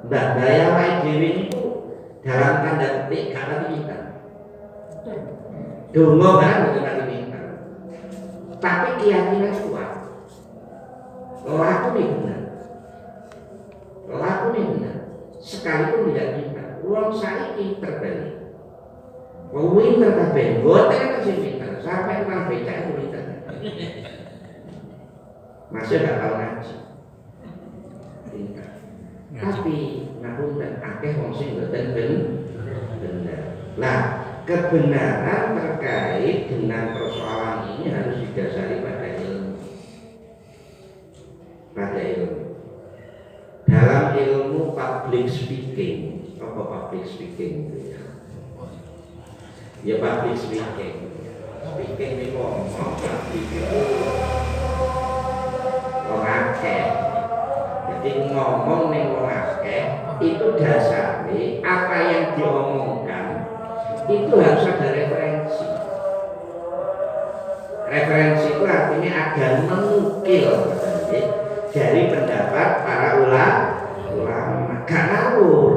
Mbak Daya Wai Dewi itu dalam tanda petik gak lagi pinter. Dongo barang betul lagi pinter. Tapi keyakinan kuat. Laku nih benar. Laku nih benar. Sekalipun tidak pinter. Uang saiki terbalik. Pinter kabeh, boten masih pinter. Sampai tukang becak itu pinter. Masih gak tahu ngaji. Pinter. Tapi ngapunten akeh wong sing boten benar. Lah, kebenaran terkait dengan persoalan ini harus didasari pada ilmu. Pada ilmu. Dalam ilmu public speaking, apa public speaking itu ya? Ya public speaking. Speaking ini ngomong public itu orang akeh. Jadi ngomong ning wong akeh itu dasarnya apa yang diomongkan itu harus ada referensi. Referensi itu artinya ada menukil dari pendapat para ulama. Gak ngawur.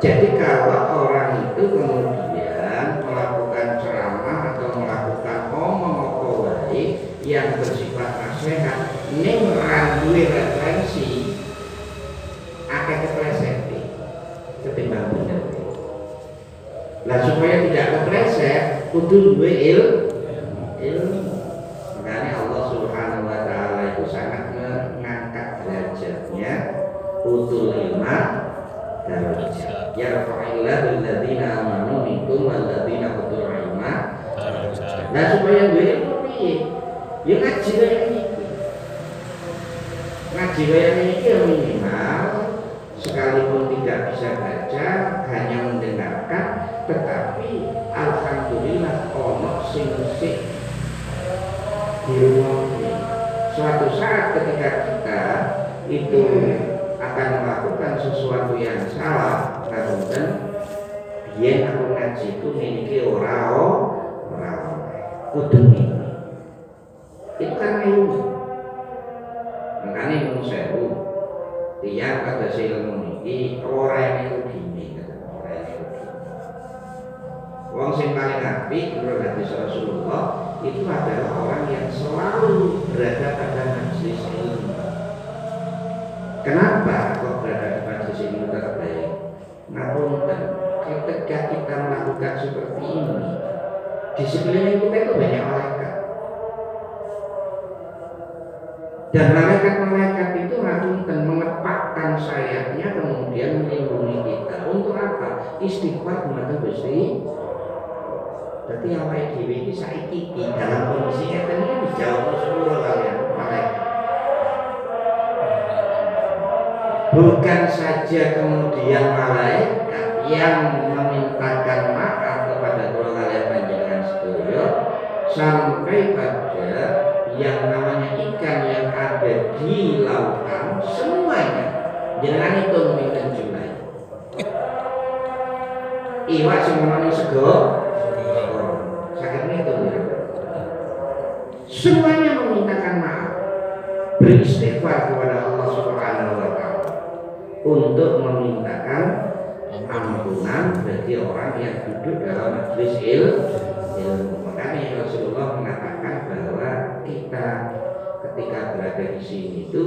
Jadi kalau orang itu kemudian melakukan ceramah atau melakukan omong wae yang bersifat nasihat ning duwe referensi akeh kepleset ketimbang bener. Lah supaya tidak kepleset kudu duwe ilmu. Makanya Allah Subhanahu wa taala itu sangat mengangkat derajatnya utul ilma darajat. Yarfa'illahu alladziina aamanu minkum walladziina utul ilma darajat. Nah supaya duwe ilmu piye? Ya ngaji kaya iki. Ngaji kaya iki ya minimal sekalipun tidak bisa baca hanya mendengarkan, tetapi alhamdulillah ono sing di rumah ini. Suatu saat ketika kita itu akan melakukan sesuatu yang salah, kemudian biyen aku ngaji itu miliki orang kudu itu kan ilmu. Makanya ilmu sewu tiang pada ilmu ini orang yang begini, wong sing paling apik menurut hadis Rasulullah itu adalah orang yang selalu berada pada majelis ilmu. Kenapa kok berada di majelis ilmu terbaik? Ngapunten, ketika kita melakukan seperti ini, di sekeliling kita itu banyak malaikat. Dan malaikat-malaikat itu ngapunten mengepakkan sayapnya kemudian melindungi kita. Untuk apa? Istighfar kepada Gusti. Berarti awake dhewe iki saiki di dalam kondisi ngeten iki dijawab sepuro kalian malaikat. Bukan saja kemudian malaikat yang memintakan maaf kepada kula kalian panjenengan sedaya, sampai pada yang namanya ikan yang ada di lautan semuanya jangan hitung pinten jumlahnya. Iwak semuanya sego sakit itu ya. Semuanya memintakan maaf, beristighfar kepada Allah Subhanahu wa taala untuk memintakan ampunan bagi orang yang duduk dalam majelis ilmu. Makanya Rasulullah mengatakan bahwa kita ketika berada di sini itu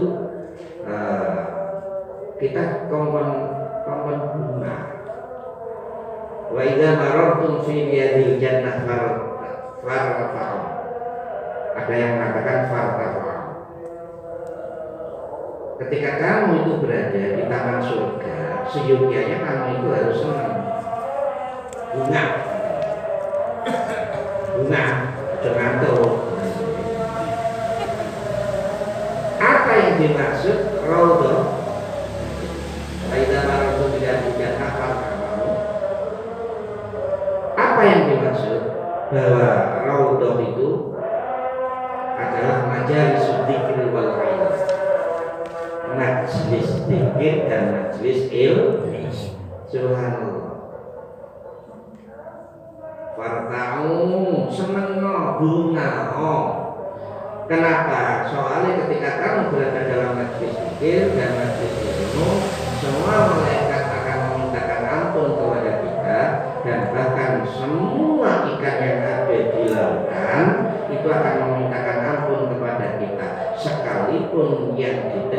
kita kompon bunga. Wa idza marartum fi riyadil jannah farfa'u. Ada yang mengatakan farfa'u. Ketika kamu itu berada di taman surga, seyogyanya kamu itu harus senang. Bunga, jangan tuh. Apa yang dimaksud raudhah? Aida maratu tidak hafal kamu. Apa yang dimaksud bahwa raudhah itu adalah majalis dzikir wal ilm, majelis dzikir dan majelis ilmu. Subhanallah. Farta'u senengno bunga. Kenapa? Soalnya ketika kamu berada dalam majelis zikir dan majelis ilmu,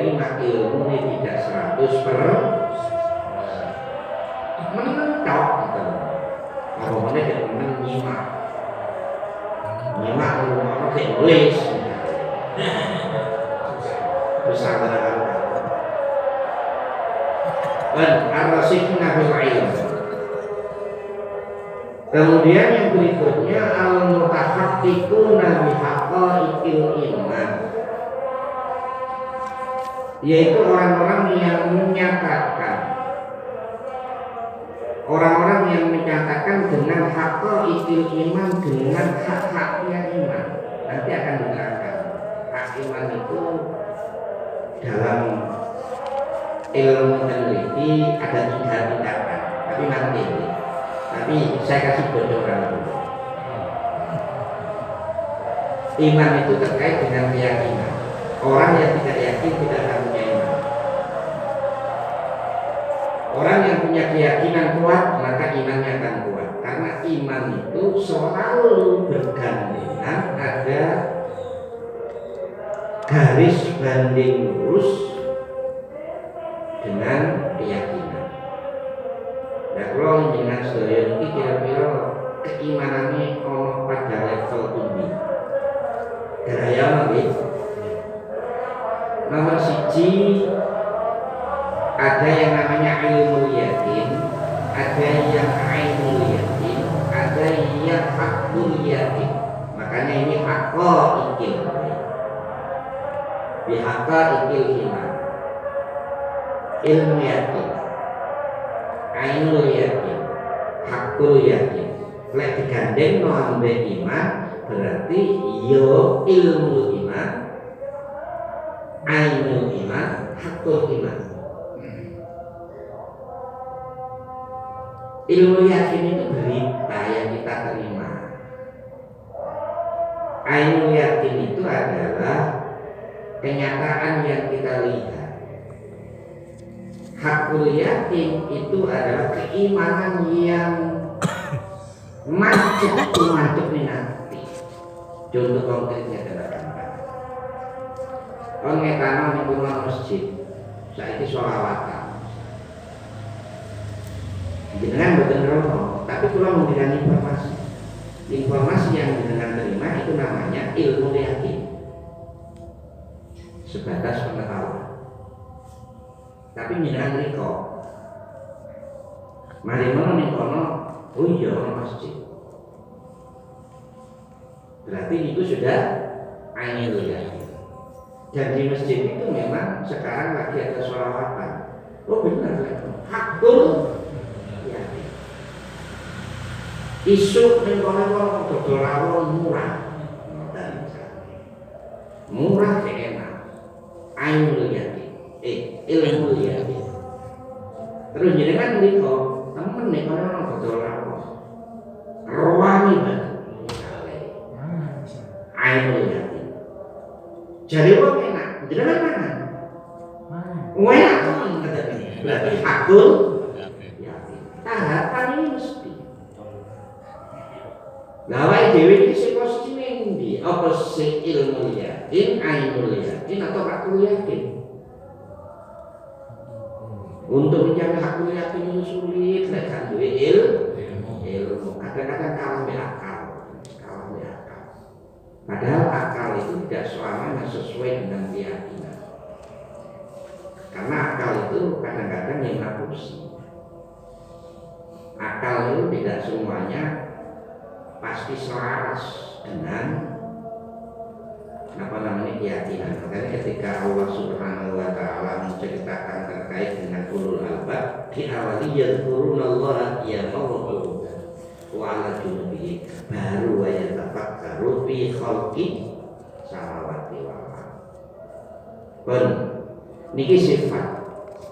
menerima ilmu ini tidak 100% mentok gitu. Apa mana dia nyimak rumah kayak nulis terus ada ar-rasikhuna fil ilm. Kemudian yang berikutnya al-mutahaqqiquna bi haqa'iqil iman, yaitu orang-orang yang menyatakan dengan haqa'iqil iman, dengan hak-haknya iman. Nanti akan diterangkan hak iman itu dalam ilmu peneliti ada 3 tindakan, tapi saya kasih bocoran dulu. Iman itu terkait dengan keyakinan. Orang yang tidak yakin tidak akan punya iman. Orang yang punya keyakinan kuat maka imannya akan kuat, karena iman itu selalu bergandengan ada garis banding lurus dengan keyakinan. Nah, kalau dengan sedaya ini kira-kira keimanannya ono pada level tinggi. Gaya lagi. Nomor 1 ada yang namanya ilmu yakin, ada yang ainul yakin, ada yang hakul yakin. Makanya ini haqa'iqil. Bi haqa'iqil iman. Ilmu yakin, ainul yakin, hakul yakin. Lek digandeng ambe iman berarti yo ilmu iman, ainul iman, hakul iman. Ilmu yakin itu berita yang kita terima. Ainul yakin itu adalah kenyataan yang kita lihat. Hakul yakin itu adalah keimanan yang macet nanti. Contoh konkretnya adalah orang ngetano di rumah masjid, saiki sholawatan. Jenengan boten rono, tapi kula memberikan informasi. Informasi yang jenengan terima itu namanya ilmu yakin. Sebatas pengetahuan. Tapi jenengan riko. Mari mono ning kono, oh iya ono masjid. Berarti itu sudah ainul yakin. Dan di masjid itu memang sekarang lagi ada sholawatan. Oh benar, hakul yakin. Isu ning kono dodol rawon murah. Murah enak. Ainul yakin. Ilmu yakin. Terus jenengan mriko temen ning kono dodol rawon. Rawani banget. Ainul yakin. Jadi wong enak, jenengan mana? Enak temen katanya. Berarti hakul yakin. Tahapan ini mesti. Lawai dewi ini si posisi ini apa si ilmu yakin, ainul yakin atau hakul yakin? Untuk mencapai hakul yakin itu sulit, kan duwe ilmu. Kadang-kadang kalah be akal. Padahal akal itu tidak selamanya sesuai dengan keyakinan. Karena akal itu kadang-kadang yang ngapusi. Akal itu tidak semuanya pasti selaras dengan keyakinan. Makanya ketika Allah Subhanahu wa taala menceritakan terkait dengan ulul albab, diawali yadhkurunallaha qiyaman wa qu'udan wa 'ala junubihim, baru wa yatafakkaru fi khalqi samawati wal ardh. Ben niki sifat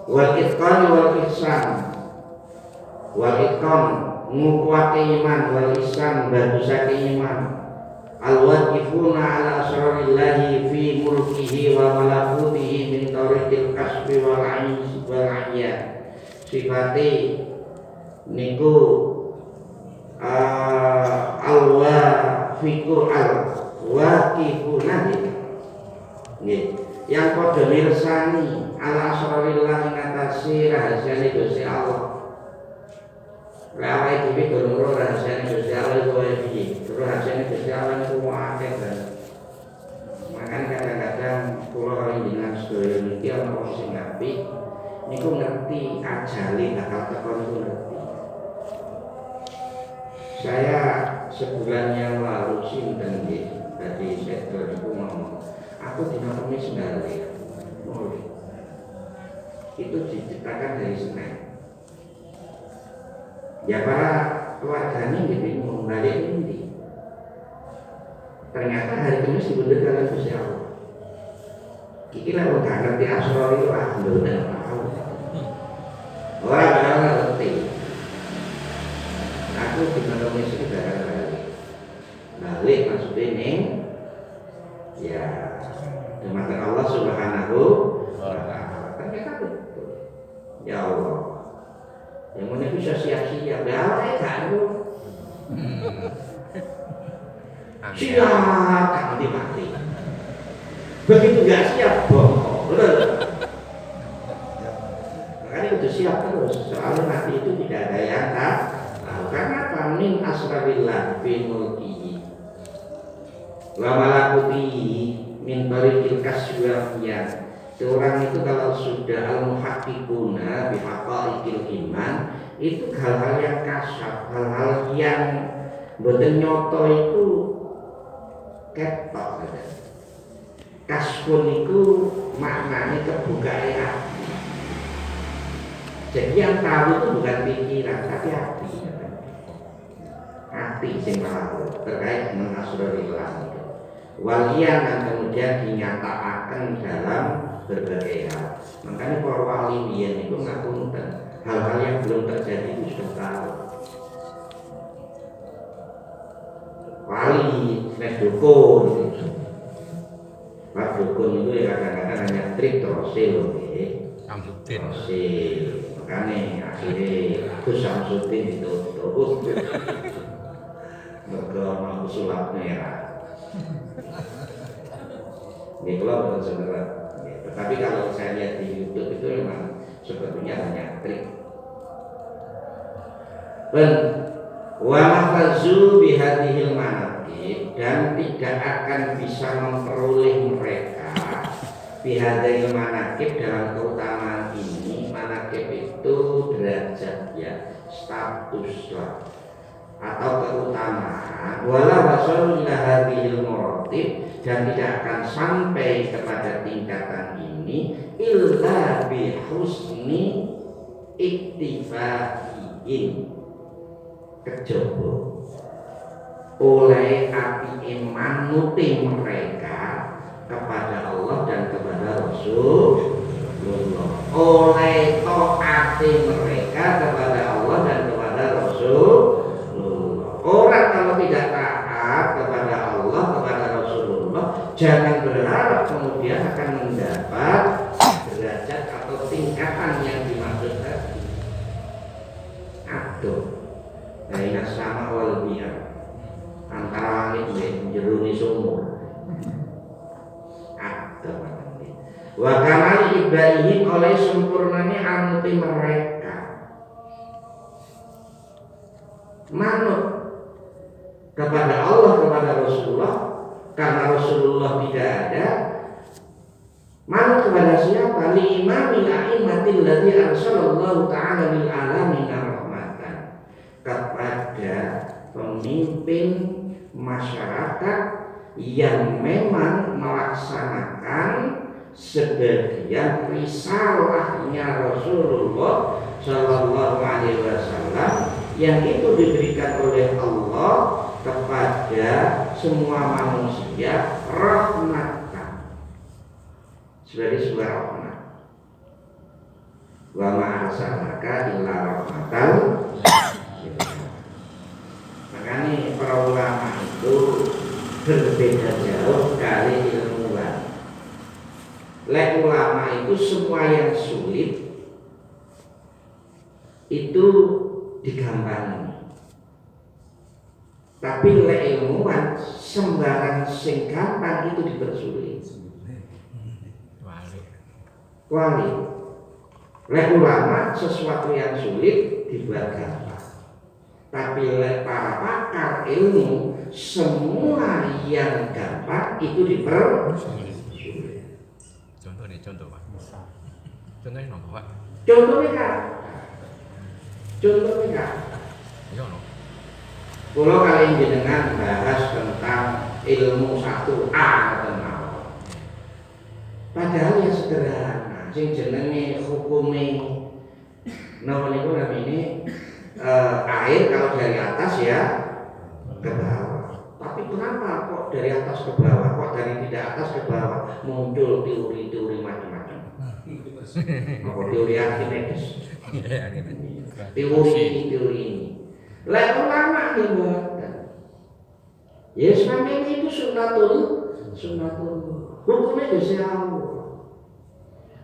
wal itqan wal ihsan. Wal itqan ngukuati iman, wal ihsan bagusake iman. Al-waqifuna ala asrarillahi fi mulkihi wa malakutihi min tariqil kasbi wal 'aiz wal 'ayyan. Sifate niku al-waqifu al-waqifuna nggih yang padha mirsani ala asrarillah ing atase rahasiane Gusti Allah. Lawai dhewe durung rahasiane Gusti Allah iku wae piye? Rahasiane Gusti Allah iku akeh banget. Makanya kadang-kadang kula kali dengan sedaya niki ana wong sing apik niku ngerti ajale bakal teko niku ngerti. Saya sebulan yang lalu sinten nggih dadi sektor niku ngomong, aku dina Kamis balik. Itu diciptakan dari Senin. Ya para keluarganya nggih bingung balik ini. Ternyata hari Kamis dibener kalian Gusti Allah. Iki lah wong gak ngerti asal itu ahli dan tahu. Orang ngerti. Aku di Kamis iki balik maksudnya ning ya dumateng Allah Subhanahu wa taala. Ternyata betul. Ya Allah. Yang mana bisa siap-siap ya Allah gak siap kan mati. Begitu gak siap bongkok. Makanya itu siap terus. Soalnya mati itu tidak ada yang tahu. Karena min asrarillah fi mulkihi wa malakutihi min tariqil kaswiyah. Orang itu kalau sudah al-muhaqqiquna bi haqaiqil iman itu hal-hal yang kasar, hal-hal yang mboten nyoto itu ketok. Kasfun itu maknanya kebukaan hati. Jadi yang tahu itu bukan pikiran tapi hati. Hati sing tahu terkait dengan asrarillah itu. Walian dan kemudian dinyatakan dalam berbagai hal. Makanya para wali biyen itu ngapunten hal-hal yang belum terjadi itu sudah tahu. Wali nek dukun. Pak dukun itu ya kadang-kadang hanya trik trosil nggih. Samsudin. Makanya akhirnya Gus Samsudin ditutup. Mergo mau sulap merah. Ini kalau betul sebenarnya. Tetapi kalau saya lihat di YouTube itu memang sebetulnya banyak trik. Wa mafazu bihadhil manaqib dan tidak akan bisa memperoleh mereka bihadhil manaqib dalam keutamaan ini. Manaqib itu derajat ya, status lah atau keutamaan. Wala wasul ila hadhil maratib dan tidak akan sampai kepada tingkatan ini illa bi husni iktifaiin kejaba oleh api manuti mereka kepada Allah dan kepada Rasulullah, oleh taati mereka kepada Allah dan kepada Rasulullah. Orang kalau tidak taat kepada Allah, kepada Rasulullah, jangan berharap kemudian akan mendapat derajat atau tingkatan yang dimaksud tadi. Aduh, dari sama wal biar antara langit dan jeruni sumur. Aduh, wa kamali ibaihim oleh sempurnanya anuti mereka. Manut kepada Allah, kepada Rasulullah, karena Rasulullah tidak ada. Manut kepada siapa? Li imamil a'immatil ladzi arsalallahu ta'ala lil alamin rahmatan, kepada pemimpin masyarakat yang memang melaksanakan sebagian risalahnya Rasulullah sallallahu alaihi wasallam yang itu diberikan oleh Allah kepada semua manusia rahmatan, sebagai sebuah rahmat. Wa ma arsalnaka illa rahmatan. Makanya para ulama itu berbeda jauh kali ilmuwan. Lek ulama itu semua yang sulit itu digampani. Tapi lek ilmuwan sembarang sing gampang itu dipersulit. Kuali. Lek ulama sesuatu yang sulit dibuat gampang. Tapi lek para pakar ilmu semua yang gampang itu dipersulit. Contoh nih, contoh Pak. Contohnya nopo Pak? Contohnya Kak. Iya no. Kalau kalian jenengan bahas tentang ilmu 1A atau mawon. Padahal yang sederhana, sing jenenge hukume napa niku namine air kalau dari atas ya ke bawah. Tapi kenapa kok dari atas ke bawah? Kok dari tidak atas ke bawah? Muncul teori-teori macam-macam. Apa teori Archimedes? Teori ini. Lah ulama yang buatan. Ya semacam itu sunnatul. Hukumnya Gusti Allah.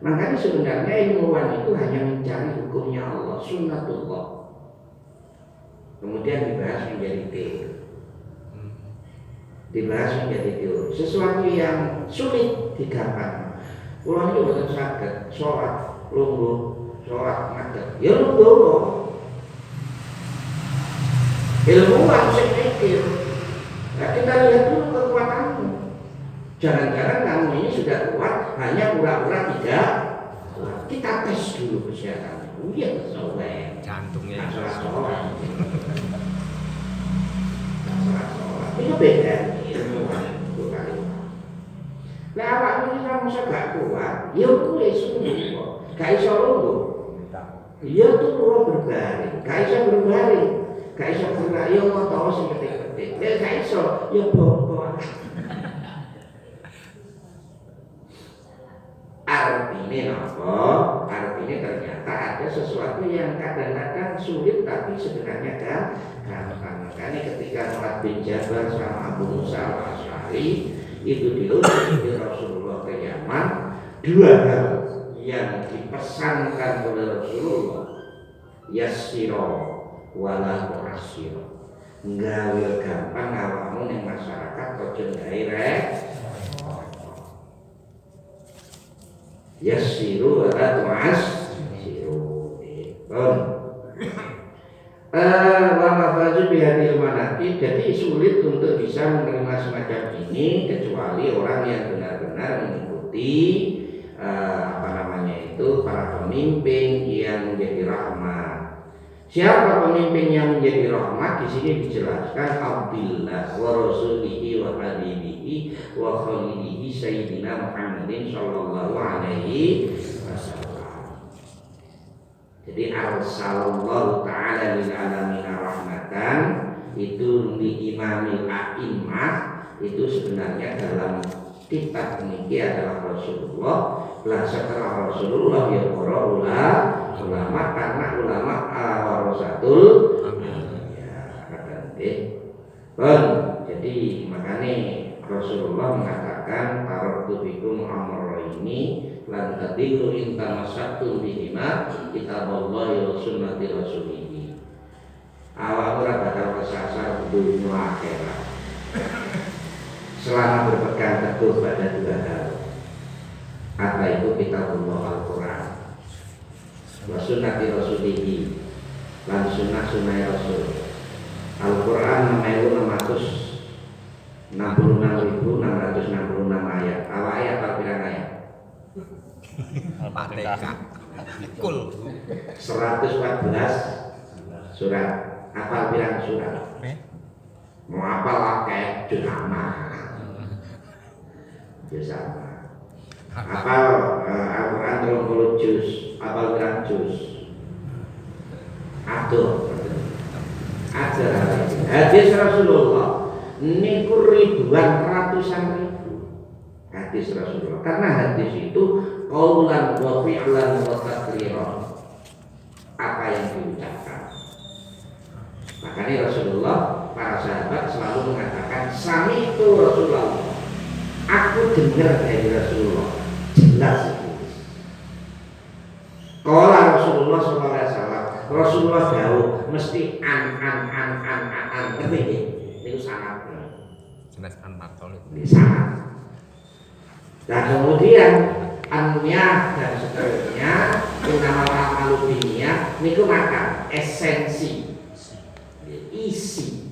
Makanya sebenarnya ilmuwan itu hanya mencari hukumnya Allah, sunnatullah. Kemudian dibahas menjadi teori. Sesuatu yang sulit digampang. Ulang itu bukan sakit, sholat, lungguh, sholat, ngajar. Ya lungguh. Ilmuwan sing mikir. Nah, kita lihat dulu kekuatanmu. Jangan-jangan kamu ini sudah kuat hanya pura-pura tidak kuat. Kita tes dulu kesehatanmu. Iya sesuai. Jantungnya. Sholat. Itu beda ilmuwan itu kali. Lah awakmu iki kamu gak kuat, ya kuwi sungguh kok. Gak iso lungguh. Iya tuh berbaring, gak iso berbaring. Gak iso gerak, ya motor sing ketik-ketik. Ya gak iso, ya bongkok. Artinya apa? Artinya ternyata ada sesuatu yang kadang-kadang sulit tapi sebenarnya gampang. Makanya ketika Mu'adz bin Jabal sama Abu Musa al-Asy'ari itu diutus di Rasulullah ke Yaman, dua hal yang dipesankan oleh Rasulullah, yassiro wala tu'assiro. Nggawe gampang awakmu ning masyarakat aja gawe yassiru wala tu'assiru. Wa mafaju bihadil manaqib. Jadi sulit untuk bisa menerima semacam ini kecuali orang yang benar-benar mengikuti para pemimpin yang menjadi rahmat. Siapa pemimpin yang menjadi rahmat? Di sini dijelaskan Abdillah wa rasulihi wa habibihi wa khalilihi sayyidina Muhammadin sallallahu alaihi wasallam. Jadi arsalallahu ta'ala lil alamin rahmatan itu li imamil a'immah itu sebenarnya dalam kitab ini adalah Rasulullah. Lah setelah Rasulullah ya para ulama karena ulama warasatul ya kadang jadi makanya Rasulullah mengatakan taraktu bikum amraini lan tadillu in tamassaktum bihima kitaballahi wa sunnati rasulih. Awak ora bakal kesasar dunia akhirat selama berpegang teguh pada dua hal. Apa itu kitabullah Al-Quran wa sunnati rasulihi lan sunnah Rasul. Al-Quran 666.666 ayat. Awak ayat apa pirang ayat? Al-Fatihah. Kul 114 surat. Apa pirang surat? Mau apal akeh juz sama. Apal Al-Quran 30 juz, apal pirang juz? Aduh. Hadis Rasulullah niku ribuan ratusan ribu hadis Rasulullah. Karena hadis itu qaulan wa fi'lan wa taqriran. Apa yang diucapkan. Makanya Rasulullah, para sahabat selalu mengatakan sami itu Rasulullah. Aku dengar dari Rasulullah. Jelas itu. Qala Rasulullah sallallahu alaihi wasallam. Rasulullah jauh mesti an ngerti nggih? Niku sangat. Jelas an-matol. Ini sangat. Nah kemudian anunya dan seterusnya, nama amalu binniyah niku makan esensi, isi.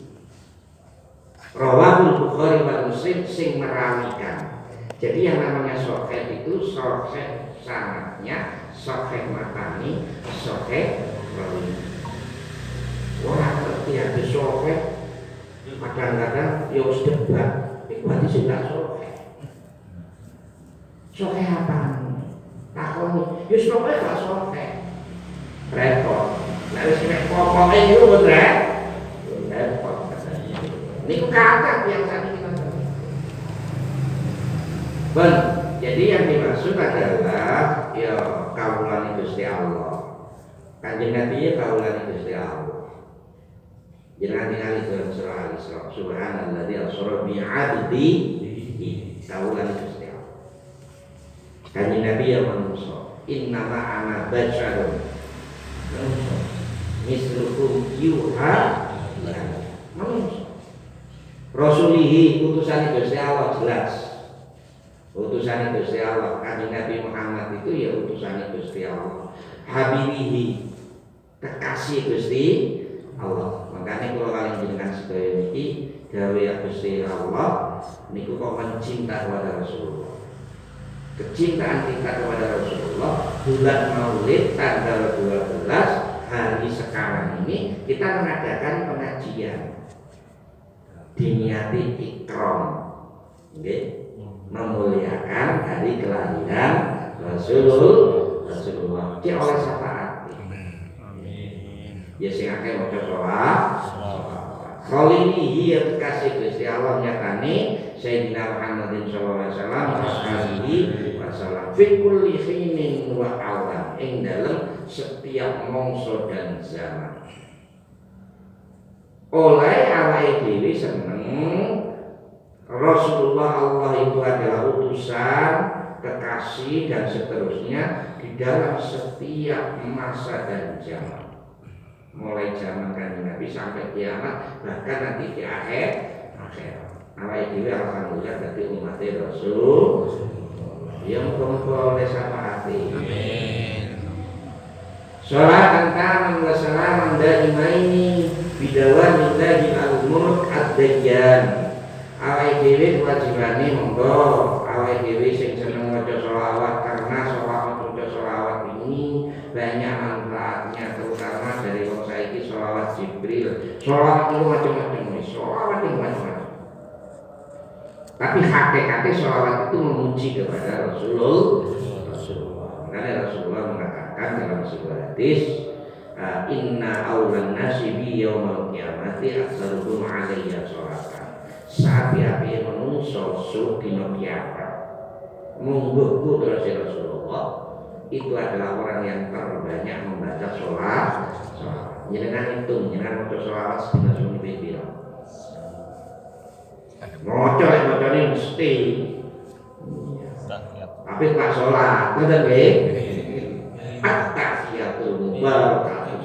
Rawahul Bukhari wal Muslim sing merawikan. Jadi yang namanya sahih itu sahih sanadnya, sahih matani, sahih rawi. Orang ngerti hadis sahih kadang-kadang ya wis debat, iku hadis sing gak sahih. Sahih apa? Takoni, ya sahih gak sahih. Repot. Nek wis nek pokoke iku bener. Repot. Niku kata yang tadi kita ben, jadi yang dimaksud adalah ya kaulan Gusti Allah. Kanjeng Nabi ya kaulan Gusti Allah. Jangan ningali dalam surah Al-Isra, subhanalladzi asra bi 'abdihi, kaulan Gusti Allah. Kanjeng Nabi ya manusia, innama ana basyarun. Mislukum yuha manusia. Rasulihi utusan Gusti Allah jelas. Utusan Gusti Allah, Kanjeng Nabi Muhammad itu ya utusan Gusti Allah. Habibihi kekasih Gusti Allah. Makanya kalau kalian jenengan sedaya niki gawe Gusti Allah niku kok mencinta kepada Rasulullah. Kecintaan kita kepada Rasulullah bulan Maulid tanggal 12 hari sekarang ini kita mengadakan pengajian. Diniati ikram, memuliakan hari kelahiran Rasulullah. Dia oleh syafaat. Amin. Ya sing akeh maca sholawat. Khalilihi ya kekasih Gusti Allah nyatane Sayyidina Muhammadin sallallahu alaihi wasallam ashabihi wasallam fi kulli hinin wa awan ing dalem setiap mangsa dan zaman. Oleh awake dhewe seneng Rasulullah Allah itu adalah utusan, kekasih dan seterusnya di dalam setiap masa dan zaman. Mulai zaman Kanjeng Nabi sampai kiamat, bahkan nanti di akhir. Awake dhewe alhamdulillah dadi umat Rasul. Ya muga-muga oleh syafaati. Amin. Sholatan taman wa salaman daimaini bidawamillahi al-mulk ad-dayyan. Awake dhewe kewajibane monggo awake dhewe sing seneng maca sholawat karena sholawat ini banyak manfaatnya, terutama dari wong saiki sholawat Jibril. Sholawat itu macam-macam, sholawat itu macam-macam. Tapi hakikatnya sholawat itu memuji kepada Rasulullah. Karena Rasulullah mengatakan dalam sebuah hadis, inna awlan nasi bi yaumal qiyamati aktsaruhum 'alayya sholatan. Sapi-api menungso suruh dina kiamat. Mungguhku terus Rasulullah itu adalah orang yang terbanyak membaca sholat. Jenengan hitung, jenengan maca sholawat sedina suni pira. Maca ini mesti. Tapi tak sholat, betul nggih? At-tahiyatul mubarakatuh.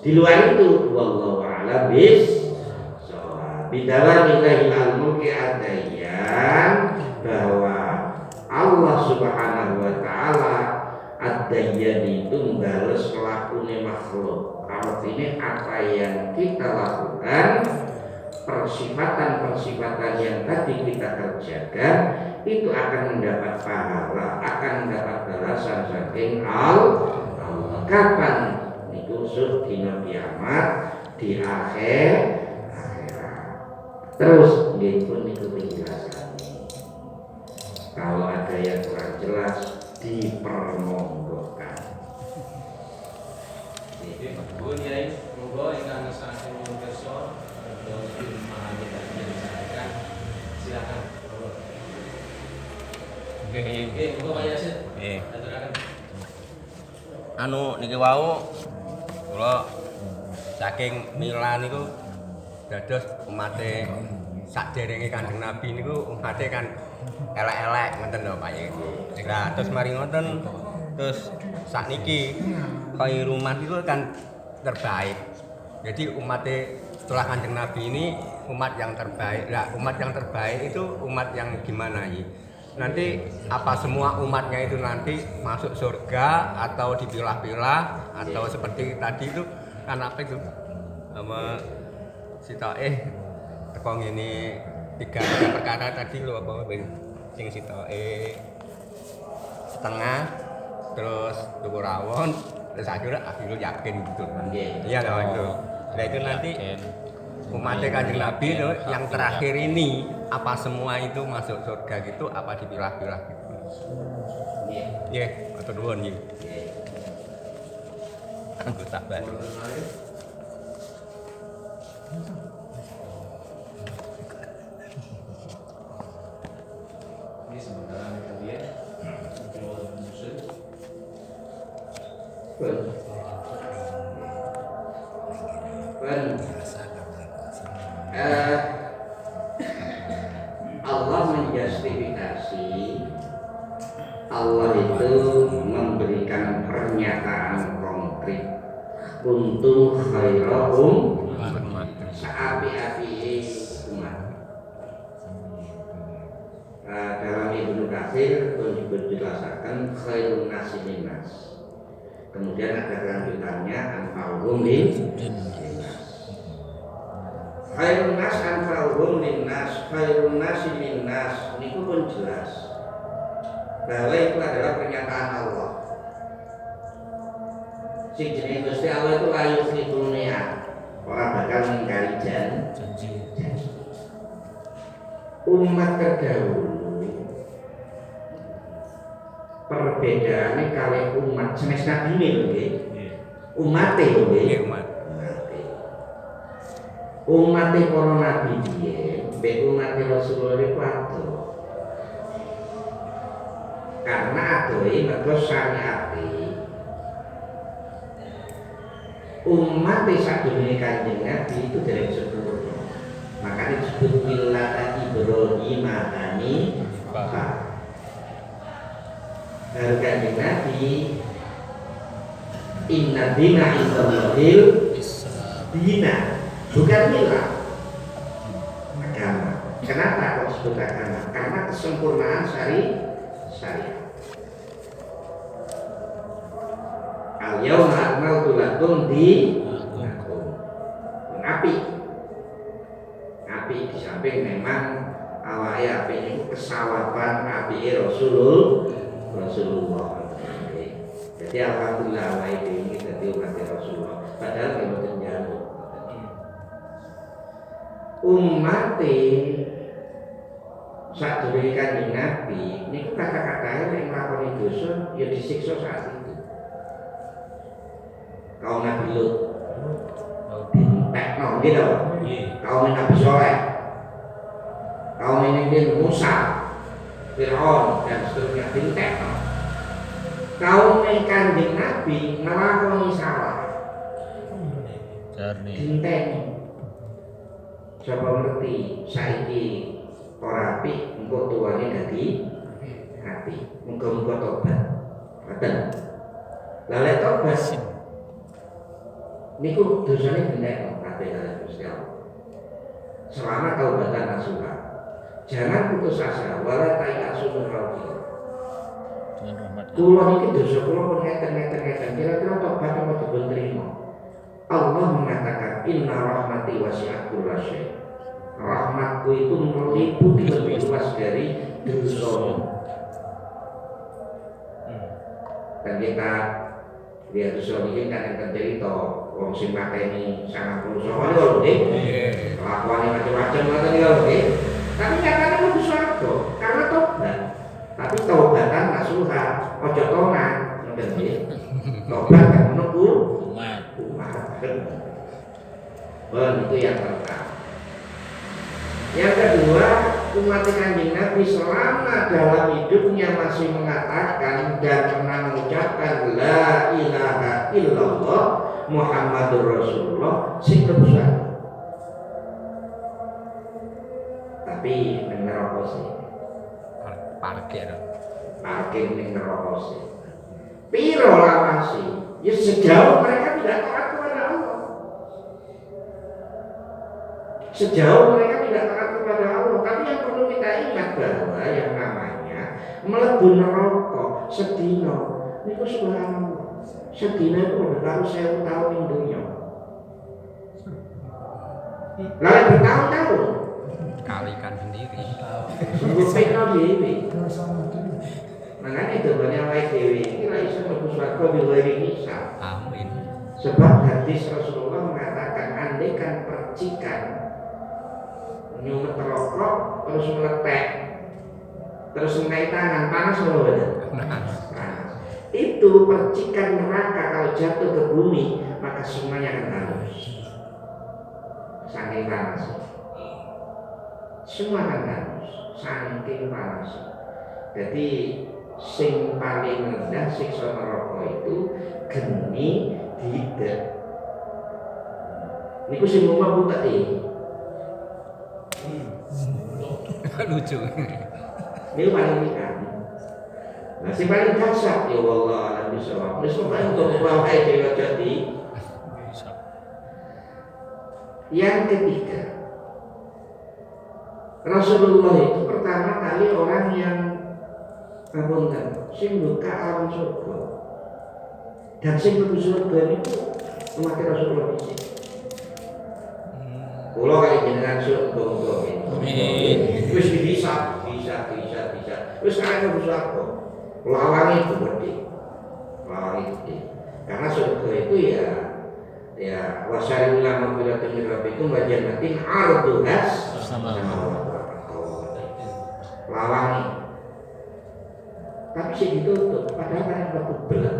Di luar itu wallahu a'lam bidawamillahil al-mulki ad-dayyan, bahwa Allah Subhanahu wa taala ad-dayyan itu membales lakune makhluk. Artinya apa yang kita lakukan, persifatan-persifatan yang tadi kita kerjakan itu akan mendapat pahala, akan mendapat balasan saking Allah. Kapan niku dina kiamat di akhirat. Terus nggih niku penjelasan. Kalau ada yang kurang jelas dipermonggokan. Jadi Bu Nyai, monggo ingkang saking pirsa memahami tadi yang disampaikan, silakan. Oke, monggo Pak Yasin. Aturaken. Niki wau kula saking mila niku dados umate sakderenge Kanjeng Nabi niku umate kan elek-elek ngoten lho Pak. Lah terus mari ngoten terus sakniki khairul umat itu kan terbaik. Jadi umate setelah Kanjeng Nabi ini umat yang terbaik. Lah umat yang terbaik itu umat yang gimana iki? nanti apa semua umatnya itu nanti masuk surga atau dipilah-pilah atau seperti tadi itu kan apa itu sama sita tekong ini tiga perkara tadi lo apa sing sita setengah terus tuku rawon terus akhirnya yakin gitu kan iya loh itu nah itu nanti umatnya Kanjeng Nabi itu yang terakhir ini apa semua itu masuk surga gitu apa dipilah-pilah gitu iya atau duluan ya anggota baru Ini sementara kita lihat jual musuh. Allah menjustifikasi, Allah itu memberikan pernyataan konkret untuk khairahum seapi-api umat. Dalam Ibnu Katsir itu dijelaskan khairun nasi minnas. Kemudian ada kelanjutannya anfa'uhum linnas. Khairun nas anfa'uhum linnas, khairun nasi minnas. Ini pun jelas bahwa itu adalah pernyataan Allah. Si jenis Gusti Allah itu layu dunia, orang bakal mengingkari janji. Umat terdahulu perbedaannya kali umat jenis Nabi ini umatnya umatnya para Nabi dia umatnya Rasulullah itu ada karena ada mereka syariati umatnya sadunia Kanjeng Nabi itu dari sempurna makanya disebut millata Ibrahim Hanifah. Kanjeng Nabi inna dina indallahil dina bukan milah agama. Kenapa kok disebut agama? Karena kesempurnaan syariat. Al-yawma akmaltu lakum dinakum. Api di samping memang awake api ini kesawaban api Rasulullah. Jadi alhamdulillah awake ini dadi umat Rasulullah. Padahal dia mboten njaluk. Umat sadurunge Kanjeng Nabi niku kata-katanya nek nglakoni dosa ya disiksa saat itu. Kaum Nabi Lut dintekno gitu. Kaum Nabi Soleh, kaum Nabi Musa, Fir'aun dan seterusnya dintekno. Kaum Kanjeng Nabi nglakoni salah. Dinteni. Coba ngerti saiki ora apik engko tuane dadi apik. Muga-muga tobat. Ngoten. Lah lek tobat niku dosane bener kabeh kaliyan Gusti Allah. Selama taubatan nasuha. Jangan putus asa wala tayasun rawi. Kula niki dosa kula pun ngeten kira-kira tobat apa dipun trima. Allah mengatakan inna rahmati wasi'at kulla syai'. Rahmatku itu meliputi lebih luas dari dosa. Dan kita lihat dosa ini kan yang terjadi toh wong sing mateni 90 soal lho nggih. Kelakuane macam-macam ngoten lho nggih. Tapi nyatane kudu swarga karena tobat. Tapi taubatan nasuha, ojo tonan, ngoten nggih. Tobat kan menunggu umat. Itu yang pertama. Yang kedua, umat Kanjeng Nabi selama dalam hidupnya masih mengatakan dan pernah mengucapkan la ilaha illallah Muhammadur Rasulullah sing besar. Tapi ning neraka sih. Parkir ning neraka sih. Piro lawase? Ya sejauh mereka tidak taat kepada Allah. Sejauh mereka tidak taat kepada Allah. Tapi yang perlu kita ingat bahwa yang namanya mlebu neraka sedina niku subhanallah. Sedina itu udah karo 1000 tahun ning dunya. Lalu bertahun-tahun Kalikan sendiri. Buktinya dhewe. Makanya itu banyak wae dhewe iki ra iso mlebu swarga diwehi hisab. Amin. Sebab hadis Rasulullah mengatakan andaikan percikan nyumet rokok terus meletek terus mengenai tangan panas loh panas. Itu percikan neraka kalau jatuh ke bumi maka semuanya akan hangus. Saking panas. Semua akan hangus. Saking panas. Jadi sing paling rendah siksa neraka itu geni tidak. Niku sing umum buta Lucu. Ini paling ringan. Nah, si paling kasar ya Allah alam bisawab. Wis pokoke untuk bawa dewa jadi. Yang ketiga, Rasulullah itu pertama kali orang yang sing buka alam surga. Dan sing mlebu surga itu umat Rasulullah iki. Kula kali jenengan surga ini. Wis bisa. Wis kaya mlebu surga. Lawange itu gede. Karena surga itu ya wasari ulama bilatin rabbikum wa jannatin arduhas sama lawange. Tapi sih ditutup, padahal kan waktu belah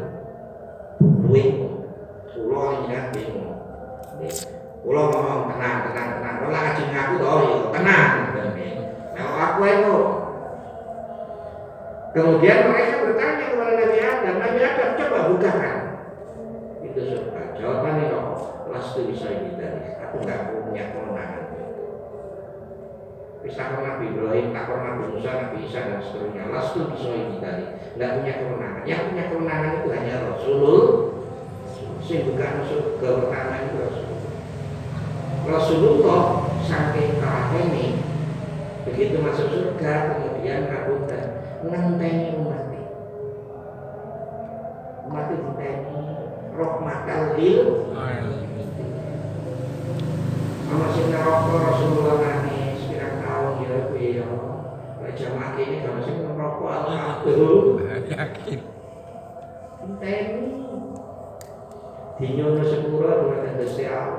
buing pulau ini kan bingung pulau ngomong tenang kalau ajeng aku toh ya tenang nah aku itu kemudian mereka bertanya kepada Nabi Adam coba bukakan itu surga jawabannya kok lastu bisa ini dari aku nggak punya kewenangan bisa Nabi Ibrahim, tak Nabi Musa, Nabi Isa dan seterusnya. Lastu bisoidi tadi, nggak punya kewenangan. Yang punya kewenangan itu hanya Rasulullah. Sing bukan surga pertama itu Rasulullah saking ini begitu masuk surga kemudian ngapunten ngenteni umat itu ngenteni rahmatal lil ana sing neraka Rasulullah nangis jamaah ini kalau sih merokok aku Yakin. Teni dinyono sepura dengan Gusti Allah